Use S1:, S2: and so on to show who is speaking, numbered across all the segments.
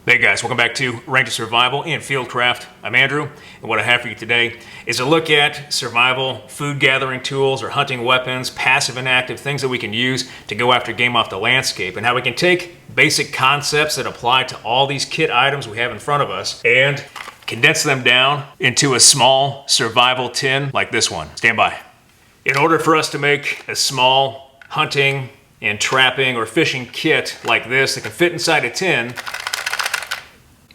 S1: Hey guys, welcome back to Ranger Survival and Fieldcraft. I'm Andrew, and what I have for you today is a look at survival, food gathering tools, or hunting weapons, passive and active, things that we can use to go after game off the landscape, and how we can take basic concepts that apply to all these kit items we have in front of us and condense them down into a small survival tin like this one. Stand by. In order for us to make a small hunting and trapping or fishing kit like this that can fit inside a tin,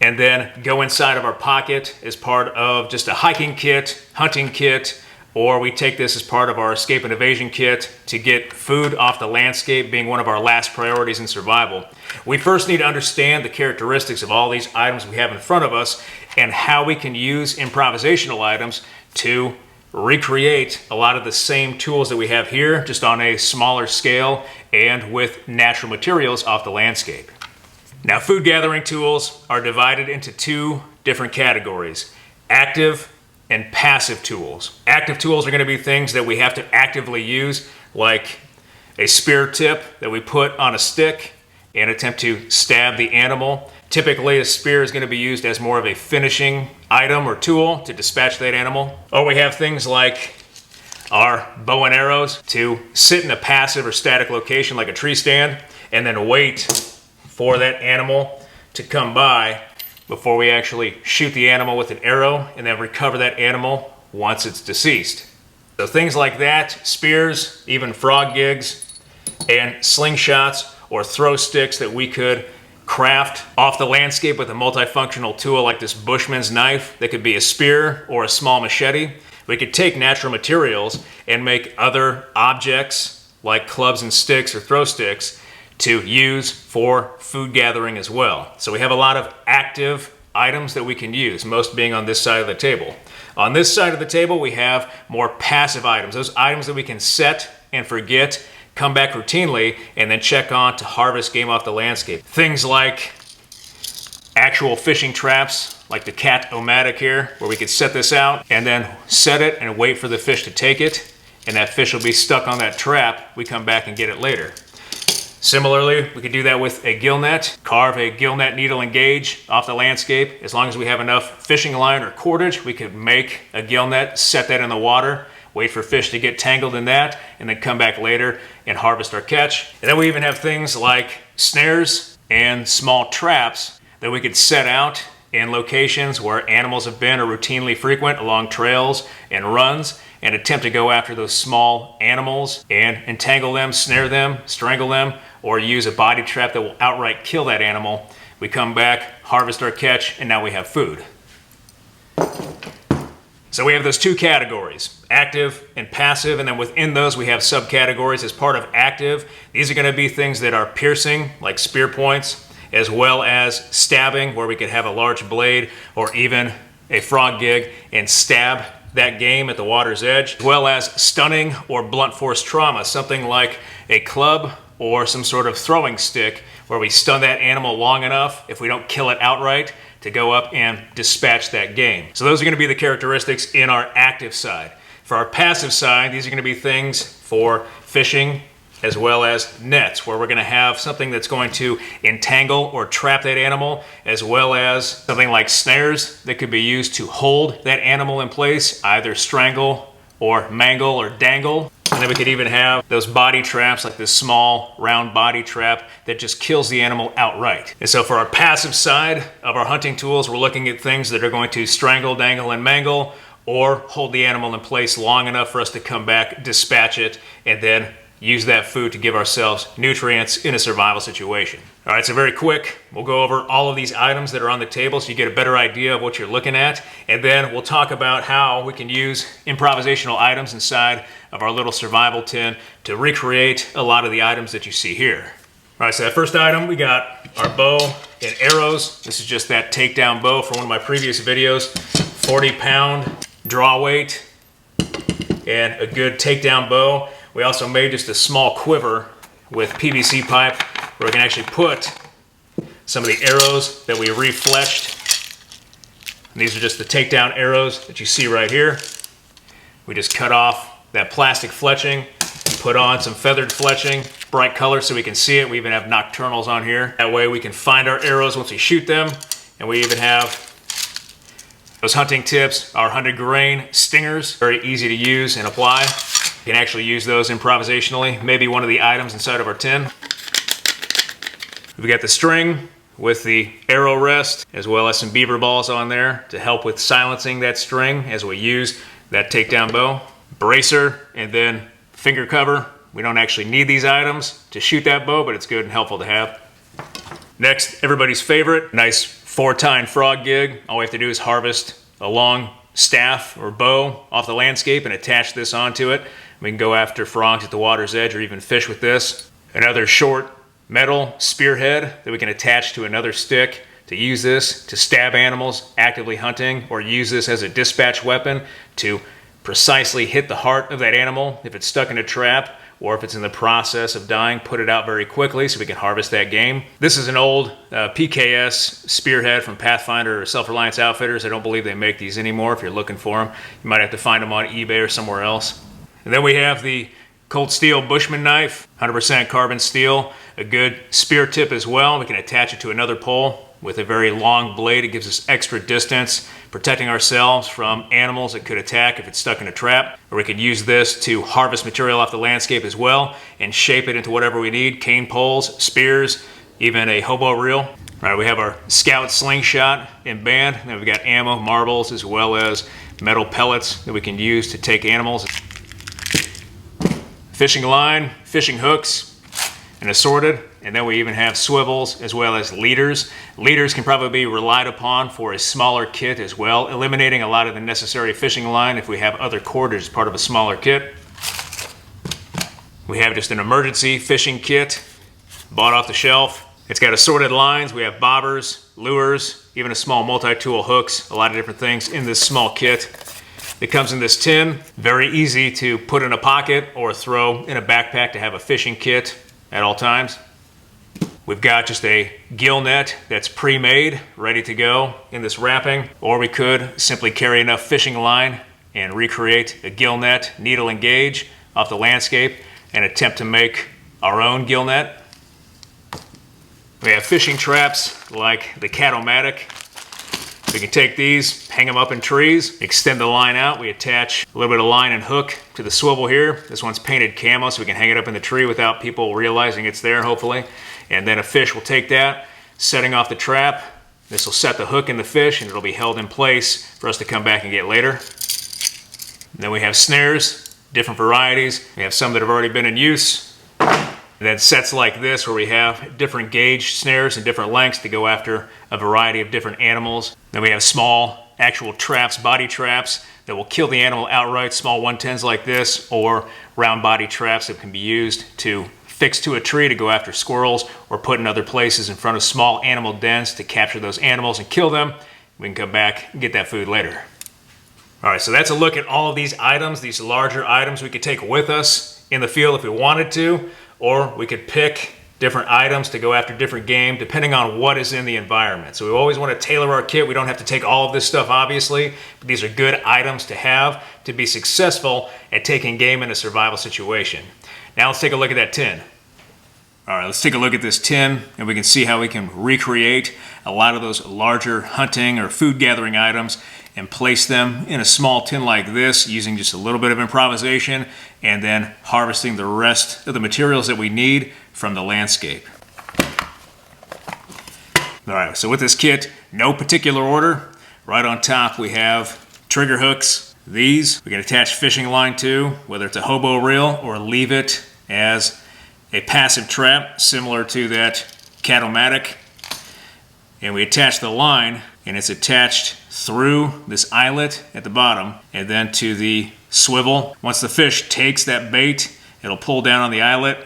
S1: and then go inside of our pocket as part of just a hiking kit, hunting kit, or we take this as part of our escape and evasion kit to get food off the landscape being one of our last priorities in survival. We first need to understand the characteristics of all these items we have in front of us and how we can use improvisational items to recreate a lot of the same tools that we have here, just on a smaller scale and with natural materials off the landscape. Now, food gathering tools are divided into two different categories: active and passive tools. Active tools are going to be things that we have to actively use, like a spear tip that we put on a stick and attempt to stab the animal. Typically, a spear is going to be used as more of a finishing item or tool to dispatch that animal. Or we have things like our bow and arrows to sit in a passive or static location like a tree stand and then wait for that animal to come by before we actually shoot the animal with an arrow and then recover that animal once it's deceased. So things like that, spears, even frog gigs, and slingshots or throw sticks that we could craft off the landscape with a multifunctional tool like this Bushman's knife that could be a spear or a small machete. We could take natural materials and make other objects like clubs and sticks or throw sticks to use for food gathering as well. So we have a lot of active items that we can use, most being on this side of the table. On this side of the table, we have more passive items, those items that we can set and forget, come back routinely, and then check on to harvest game off the landscape. Things like actual fishing traps, like the Cat-O-Matic here, where we could set this out and then set it and wait for the fish to take it, and that fish will be stuck on that trap. We come back and get it later. Similarly, we could do that with a gill net, carve a gill net needle and gauge off the landscape. As long as we have enough fishing line or cordage, we could make a gill net, set that in the water, wait for fish to get tangled in that, and then come back later and harvest our catch. And then we even have things like snares and small traps that we could set out in locations where animals have been or routinely frequent along trails and runs, and attempt to go after those small animals and entangle them, snare them, strangle them, or use a body trap that will outright kill that animal. We come back, harvest our catch, and now we have food. So we have those two categories, active and passive, and then within those we have subcategories. As part of active, these are going to be things that are piercing, like spear points, as well as stabbing, where we could have a large blade or even a frog gig and stab that game at the water's edge, as well as stunning or blunt force trauma, something like a club or some sort of throwing stick where we stun that animal long enough, if we don't kill it outright, to go up and dispatch that game. So those are going to be the characteristics in our active side. For our passive side, these are going to be things for fishing as well as nets, where we're going to have something that's going to entangle or trap that animal, as well as something like snares that could be used to hold that animal in place, either strangle or mangle or dangle. And then we could even have those body traps, like this small round body trap that just kills the animal outright. And so for our passive side of our hunting tools, we're looking at things that are going to strangle, dangle, and mangle, or hold the animal in place long enough for us to come back, dispatch it, and then use that food to give ourselves nutrients in a survival situation. All right, so very quick, we'll go over all of these items that are on the table so you get a better idea of what you're looking at, and then we'll talk about how we can use improvisational items inside of our little survival tin to recreate a lot of the items that you see here. All right, so that first item, we got our bow and arrows. This is just that takedown bow from one of my previous videos, 40-pound draw weight and a good takedown bow. We also made just a small quiver with PVC pipe where we can actually put some of the arrows that we refletched. And these are just the takedown arrows that you see right here. We just cut off that plastic fletching, put on some feathered fletching, bright color so we can see it. We even have nocturnals on here. That way we can find our arrows once we shoot them. And we even have those hunting tips, our 100 grain stingers, very easy to use and apply. You can actually use those improvisationally, maybe one of the items inside of our tin. We've got the string with the arrow rest, as well as some beaver balls on there to help with silencing that string as we use that takedown bow. Bracer, and then finger cover. We don't actually need these items to shoot that bow, but it's good and helpful to have. Next, everybody's favorite, nice 4-tine frog gig. All we have to do is harvest a long staff or bow off the landscape and attach this onto it. We can go after frogs at the water's edge or even fish with this. Another short metal spearhead that we can attach to another stick to use this to stab animals actively hunting, or use this as a dispatch weapon to precisely hit the heart of that animal if it's stuck in a trap, or if it's in the process of dying, put it out very quickly so we can harvest that game. This is an old PKS spearhead from Pathfinder or Self-Reliance Outfitters. I don't believe they make these anymore. If you're looking for them, you might have to find them on eBay or somewhere else. And then we have the Cold Steel Bushman knife, 100% carbon steel, a good spear tip as well. We can attach it to another pole with a very long blade. It gives us extra distance, protecting ourselves from animals that could attack if it's stuck in a trap. Or we could use this to harvest material off the landscape as well and shape it into whatever we need: cane poles, spears, even a hobo reel. All right, we have our Scout slingshot and band. Then we've got ammo, marbles, as well as metal pellets that we can use to take animals. Fishing line, fishing hooks, and assorted. And then we even have swivels as well as leaders. Leaders can probably be relied upon for a smaller kit as well, eliminating a lot of the necessary fishing line if we have other cordage as part of a smaller kit. We have just an emergency fishing kit bought off the shelf. It's got assorted lines. We have bobbers, lures, even a small multi-tool hooks, a lot of different things in this small kit. It comes in this tin, very easy to put in a pocket or throw in a backpack to have a fishing kit at all times. We've got just a gill net that's pre-made, ready to go in this wrapping, or we could simply carry enough fishing line and recreate a gill net, needle and gauge off the landscape and attempt to make our own gill net. We have fishing traps like the Cat-O-Matic. We can take these, hang them up in trees, extend the line out. We attach a little bit of line and hook to the swivel here. This one's painted camo, so we can hang it up in the tree without people realizing it's there, hopefully. And then a fish will take that, setting off the trap. This will set the hook in the fish, and it'll be held in place for us to come back and get later. And then we have snares, different varieties. We have some that have already been in use. And then sets like this where we have different gauge snares and different lengths to go after a variety of different animals. Then we have small actual traps, body traps that will kill the animal outright, small 110s like this, or round body traps that can be used to fix to a tree to go after squirrels, or put in other places in front of small animal dens to capture those animals and kill them. We can come back and get that food later. All right, so that's a look at all of these items, these larger items we could take with us in the field if we wanted to, or we could pick different items to go after different game depending on what is in the environment. So we always want to tailor our kit. We don't have to take all of this stuff, obviously, but these are good items to have to be successful at taking game in a survival situation. Now let's take a look at that tin. All right, let's take a look at this tin, and we can see how we can recreate a lot of those larger hunting or food gathering items and place them in a small tin like this using just a little bit of improvisation and then harvesting the rest of the materials that we need from the landscape. All right, so with this kit, no particular order. Right on top we have trigger hooks. These we can attach fishing line to, whether it's a hobo reel or leave it as a passive trap similar to that Cat-O-Matic. And we attach the line, and it's attached through this eyelet at the bottom and then to the swivel. Once the fish takes that bait, it'll pull down on the eyelet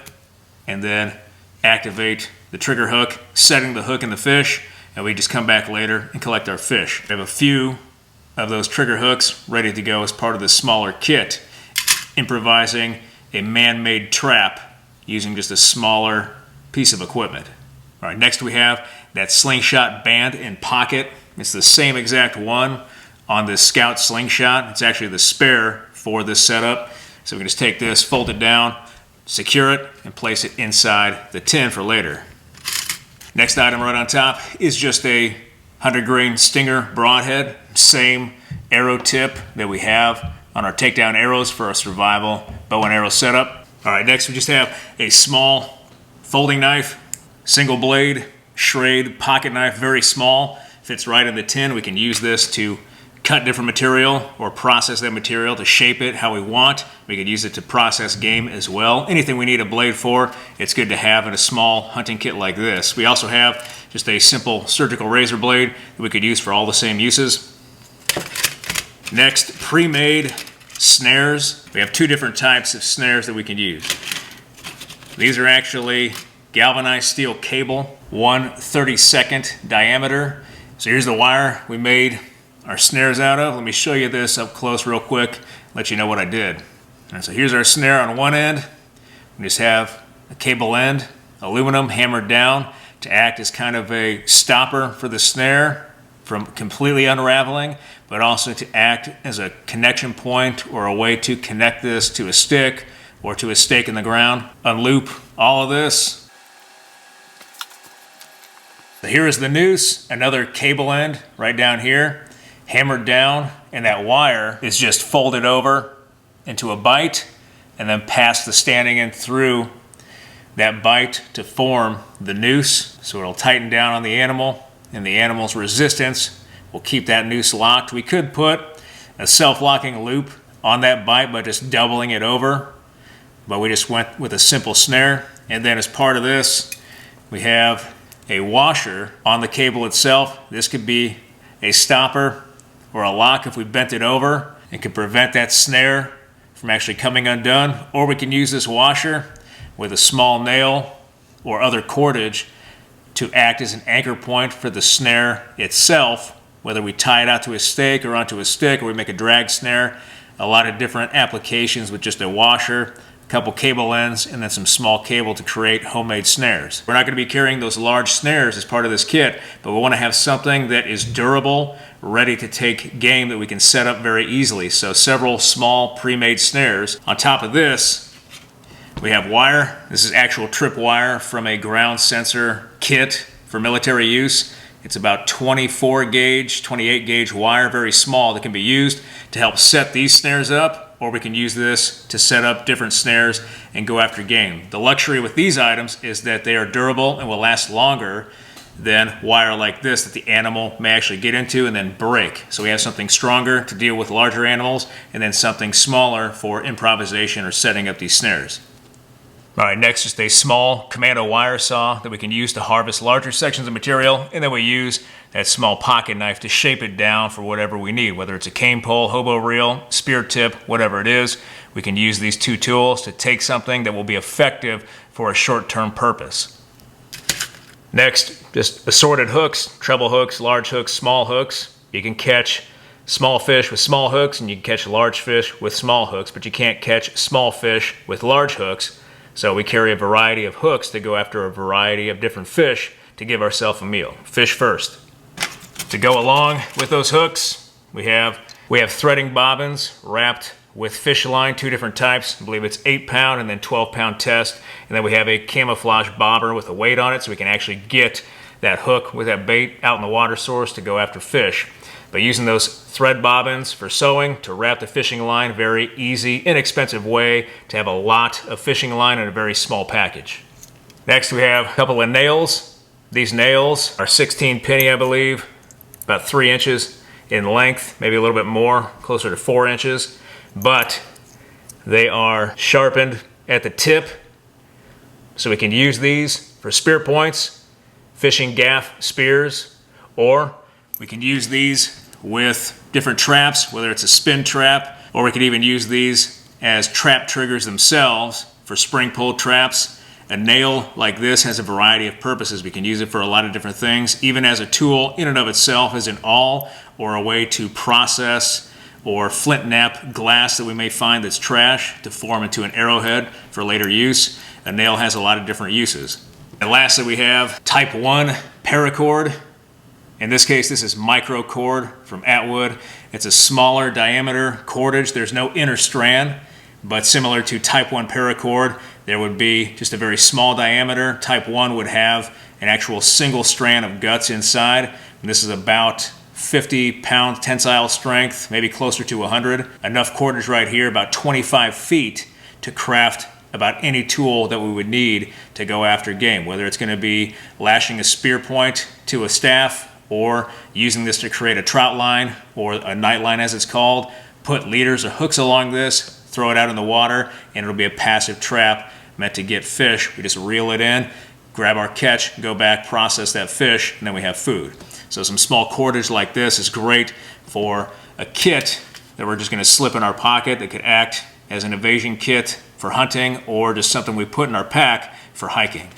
S1: and then activate the trigger hook, setting the hook in the fish, and we just come back later and collect our fish. We have a few of those trigger hooks ready to go as part of this smaller kit, improvising a man-made trap using just a smaller piece of equipment. All right, next we have that slingshot band and pocket. It's the same exact one on this Scout slingshot. It's actually the spare for this setup. So we can just take this, fold it down, secure it, and place it inside the tin for later. Next item right on top is just a 100-grain Stinger broadhead, same arrow tip that we have on our takedown arrows for our survival bow and arrow setup. All right, next we just have a small folding knife, single blade, Schrade pocket knife, very small, fits right in the tin. We can use this to cut different material or process that material to shape it how we want. We could use it to process game as well. Anything we need a blade for, it's good to have in a small hunting kit like this. We also have just a simple surgical razor blade that we could use for all the same uses. Next, pre-made snares. We have two different types of snares that we can use. These are actually galvanized steel cable, 1/32 diameter. So here's the wire we made our snares out of. Let me show you this up close real quick, let you know what I did. All right, so here's our snare on one end. We just have a cable end, aluminum hammered down to act as kind of a stopper for the snare from completely unraveling, but also to act as a connection point or a way to connect this to a stick or to a stake in the ground. Unloop all of this. So here is the noose, another cable end right down here, hammered down, and that wire is just folded over into a bite and then past the standing end through that bite to form the noose. So it'll tighten down on the animal, and the animal's resistance will keep that noose locked. We could put a self-locking loop on that bite by just doubling it over, but we just went with a simple snare. And then as part of this, we have a washer on the cable itself. This could be a stopper or a lock if we bent it over. It could prevent that snare from actually coming undone. Or we can use this washer with a small nail or other cordage to act as an anchor point for the snare itself, whether we tie it out to a stake or onto a stick, or we make a drag snare. A lot of different applications with just a washer, a couple cable ends, and then some small cable to create homemade snares. We're not going to be carrying those large snares as part of this kit, but we want to have something that is durable, ready to take game that we can set up very easily. So several small pre-made snares. On top of this, we have wire. This is actual trip wire from a ground sensor kit for military use. It's about 24 gauge, 28 gauge wire, very small, that can be used to help set these snares up, or we can use this to set up different snares and go after game. The luxury with these items is that they are durable and will last longer than wire like this that the animal may actually get into and then break. So we have something stronger to deal with larger animals, and then something smaller for improvisation or setting up these snares. All right, next is a small Commando wire saw that we can use to harvest larger sections of material, and then we use that small pocket knife to shape it down for whatever we need, whether it's a cane pole, hobo reel, spear tip, whatever it is. We can use these two tools to take something that will be effective for a short-term purpose. Next, just assorted hooks, treble hooks, large hooks, small hooks. You can catch small fish with small hooks, and you can catch large fish with small hooks, but you can't catch small fish with large hooks. So we carry a variety of hooks to go after a variety of different fish to give ourselves a meal. Fish first. To go along with those hooks, we have threading bobbins wrapped with fish line, two different types. I believe it's 8-pound and then 12-pound test. And then we have a camouflage bobber with a weight on it, so we can actually get that hook with that bait out in the water source to go after fish. But using those thread bobbins for sewing to wrap the fishing line, very easy, inexpensive way to have a lot of fishing line in a very small package. Next we have a couple of nails. These nails are 16 penny, I believe, about 3 inches in length, maybe a little bit more, closer to 4 inches. But they are sharpened at the tip, so we can use these for spear points, fishing gaff spears, or we can use these with different traps, whether it's a spin trap, or we could even use these as trap triggers themselves for spring pull traps. A nail like this has a variety of purposes. We can use it for a lot of different things, even as a tool in and of itself as an awl, or a way to process or flint knap glass that we may find that's trash to form into an arrowhead for later use. A nail has a lot of different uses. And lastly, we have type 1 paracord. In this case, this is micro cord from Atwood. It's a smaller diameter cordage. There's no inner strand, but similar to Type 1 paracord, there would be just a very small diameter. Type 1 would have an actual single strand of guts inside. And this is about 50 pound tensile strength, maybe closer to 100. Enough cordage right here, about 25 feet, to craft about any tool that we would need to go after game, whether it's going to be lashing a spear point to a staff or using this to create a trout line or a night line as it's called. Put leaders or hooks along this, throw it out in the water, and it'll be a passive trap meant to get fish. We just reel it in, grab our catch, go back, process that fish, and then we have food. So some small cordage like this is great for a kit that we're just going to slip in our pocket that could act as an evasion kit for hunting or just something we put in our pack for hiking.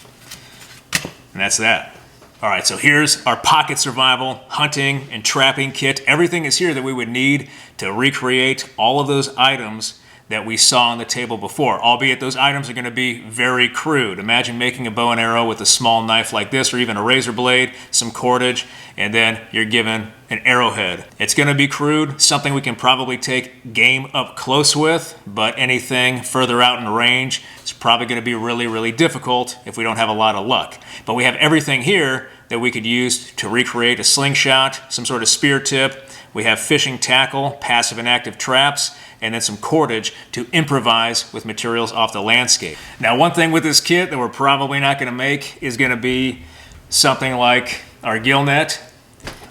S1: And that's that. All right, so here's our pocket survival hunting and trapping kit. Everything is here that we would need to recreate all of those items that we saw on the table before, albeit those items are going to be very crude. Imagine making a bow and arrow with a small knife like this, or even a razor blade, some cordage, and then you're given an arrowhead. It's going to be crude, something we can probably take game up close with, but anything further out in range is probably going to be really, really difficult if we don't have a lot of luck. But we have everything here that we could use to recreate a slingshot, some sort of spear tip. We have fishing tackle, passive and active traps, and then some cordage to improvise with materials off the landscape. Now, one thing with this kit that we're probably not going to make is going to be something like our gill net.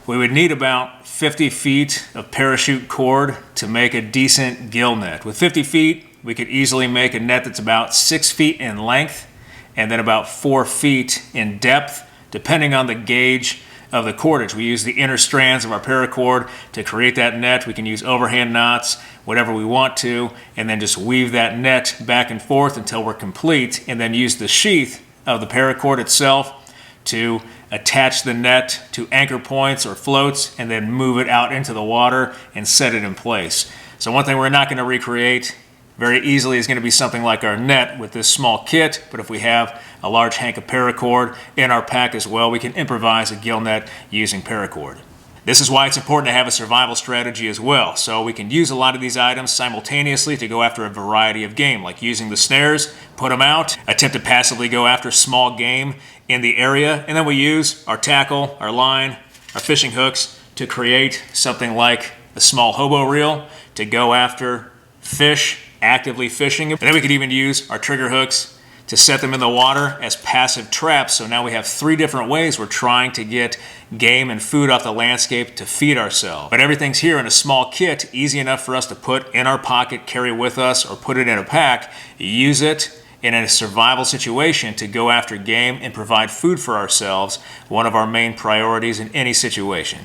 S1: We would need about 50 feet of parachute cord to make a decent gill net. With 50 feet, we could easily make a net that's about 6 feet in length and then about 4 feet in depth, depending on the gauge of the cordage. We use the inner strands of our paracord to create that net. We can use overhand knots, whatever we want to, and then just weave that net back and forth until we're complete, and then use the sheath of the paracord itself to attach the net to anchor points or floats and then move it out into the water and set it in place. So one thing we're not going to recreate very easily is going to be something like our net with this small kit, but if we have a large hank of paracord in our pack as well, we can improvise a gill net using paracord. This is why it's important to have a survival strategy as well. So we can use a lot of these items simultaneously to go after a variety of game, like using the snares, put them out, attempt to passively go after small game in the area, and then we use our tackle, our line, our fishing hooks to create something like a small hobo reel to go after fish actively fishing. And then we could even use our trigger hooks to set them in the water as passive traps. So now we have 3 different ways we're trying to get game and food off the landscape to feed ourselves. But everything's here in a small kit, easy enough for us to put in our pocket, carry with us, or put it in a pack, use it in a survival situation to go after game and provide food for ourselves, one of our main priorities in any situation.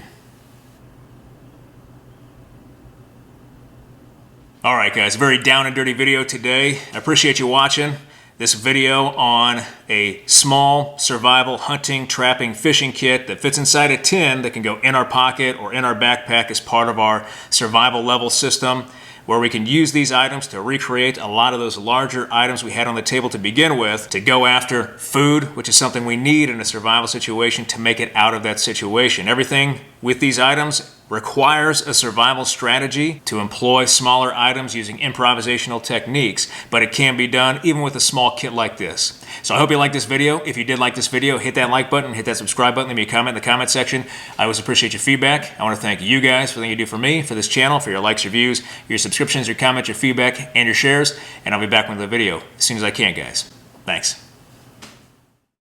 S1: All right, guys, very down and dirty video today. I appreciate you watching this video on a small survival hunting, trapping, fishing kit that fits inside a tin that can go in our pocket or in our backpack as part of our survival level system, where we can use these items to recreate a lot of those larger items we had on the table to begin with to go after food, which is something we need in a survival situation to make it out of that situation. Everything with these items requires a survival strategy to employ smaller items using improvisational techniques, but it can be done even with a small kit like this. So I hope you liked this video. If you did like this video, hit that like button, hit that subscribe button, leave me a comment in the comment section. I always appreciate your feedback. I want to thank you guys for everything you do for me, for this channel, for your likes, your views, your subscriptions, your comments, your feedback, and your shares, and I'll be back with another video as soon as I can, guys. Thanks.